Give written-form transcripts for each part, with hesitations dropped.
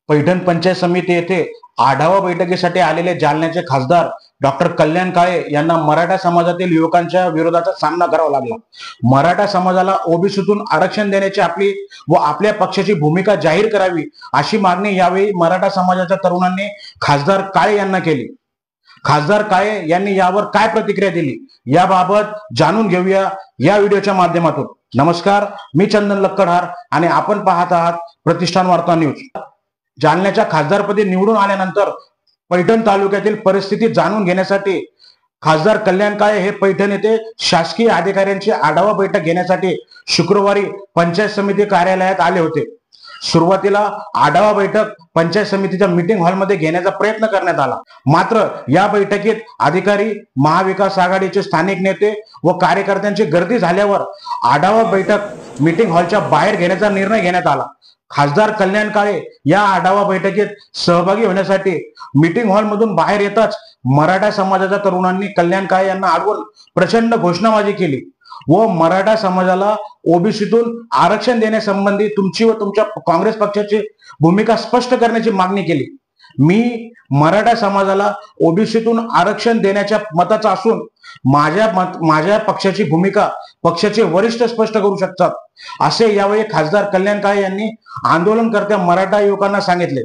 पैठण पंचायत समिती येथे आढावा बैठकीसाठी आलेले जालन्याचे खासदार डॉक्टर कल्याण काळे यांना मराठा समाजातील युवकांच्या विरोधाचा सामना करावा लागला। मराठा समाजाला ओबीसीतून आरक्षण देण्याची आपली व आपल्या पक्षाची भूमिका जाहीर करावी अशी मागणी यावेळी मराठा समाजाच्या तरुणांनी खासदार काळे यांना केली। खासदार काळे यांनी यावर काय प्रतिक्रिया दिली याबाबत जाणून घेऊया या व्हिडिओच्या माध्यमातून। नमस्कार, मी चंदन लक्कडहार आणि आपण पाहत आहात प्रतिष्ठान वार्ता न्यूज। जालन्याच्या खासदारपदी निवडून आल्यानंतर पैठण तालुक्यातील परिस्थिती जाणून घेण्यासाठी खासदार कल्याण काळे हे पैठण येथे शासकीय अधिकाऱ्यांची आढावा बैठक घेण्यासाठी शुक्रवारी पंचायत समिती कार्यालयात आले होते। सुरुवातीला आढावा बैठक पंचायत समितीच्या मीटिंग हॉलमध्ये घेण्याचा प्रयत्न करण्यात आला, मात्र या बैठकीत अधिकारी, महाविकास आघाडीचे स्थानिक नेते व कार्यकर्त्यांची गर्दी झाल्यावर आढावा बैठक मीटिंग हॉलच्या बाहेर घेण्याचा निर्णय घेण्यात आला। खासदार कल्याण काळे या आढावा बैठकीत सहभागी होण्यासाठी मीटिंग हॉल मधून बाहेर येताच मराठा समाजाच्या तरुणांनी कल्याण काळे यांना अडवून प्रचंड घोषणाबाजी केली व मराठा समाजाला ओबीसीतून आरक्षण देण्यासंबंधी तुमची व तुमच्या काँग्रेस पक्षाची भूमिका स्पष्ट करण्याची मागणी केली। मी मराठा समाजाला ओबीसीतून आरक्षण देण्याच्या मताचा असून माझ्या पक्षाची भूमिका पक्षाचे वरिष्ठ स्पष्ट करू शकतात, असे यावेळी खासदार कल्याण काळे यांनी आंदोलनकर्त्या मराठा युवकांना सांगितले।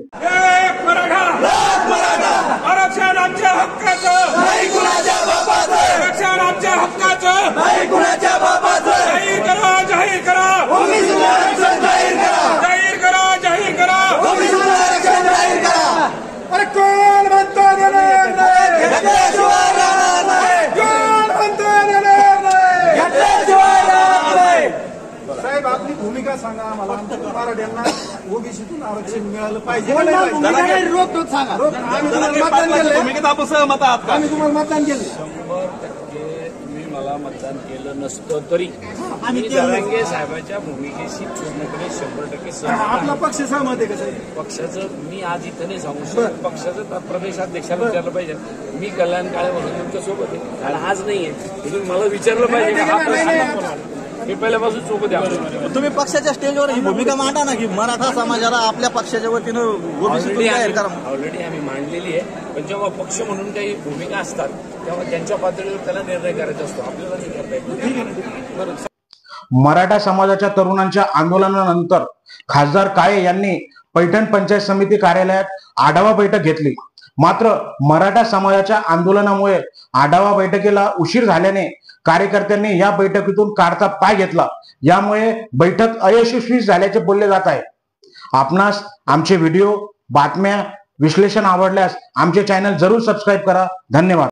साहेब, आपली भूमिका सांगा आम्हाला। मराठ्यांना ओबीसीतून आरक्षण मिळालं पाहिजे। रोख सांगा। आम्ही तुम्हाला मतदान केलं, भूमिकेत आपण सहमत आहात का? आम्ही तुम्हाला मतदान केलं 100% तुम्ही मला मतदान केलं नसतं तरी आम्ही जरांगे साहेबांच्या भूमिकेशी पूर्णपणे 100% सहमत। आपला पक्ष सहमत आहे का साहेब? पक्षाचं मी आज इथं नाही सांगू शकत, पक्षाचं प्रदेशाध्यक्षाला विचारलं पाहिजे। मी कल्याण काळे म्हणून तुमच्या सोबत आहे आणि आज नाहीये, तुम्ही मला विचारलं पाहिजे। मी पहिल्यापासून सोबत आहे। तुम्ही पक्षाच्या स्टेजवर ही भूमिका मांडा ना की मराठा समाजाला आपल्या पक्षाच्या वतीनं ऑलरेडी आम्ही मांडलेली आहे, पण जेव्हा पक्ष म्हणून काही भूमिका असतात तेव्हा त्यांच्या पातळीवर त्याला निर्णय करायचा असतो, आपल्याला नाही करता येत। मराठा समाजाच्या तरुणांच्या आंदोलनानंतर खासदार काळे यांनी पैठण पंचायत समिती कार्यालयात आढावा बैठक घेतली, मात्र मराठा समाजाच्या आंदोलनामुळे आढावा बैठकीला उशीर झाल्याने कार्यकर्त्यांनी या बैठकीतून काढता पाय घेतला, यामुळे बैठक अयशस्वी झाल्याचे बोलले जात आहे। आपणास आमचे व्हिडिओ, बातम्या, विश्लेषण आवडल्यास आमचे चॅनल जरूर सबस्क्राईब करा। धन्यवाद।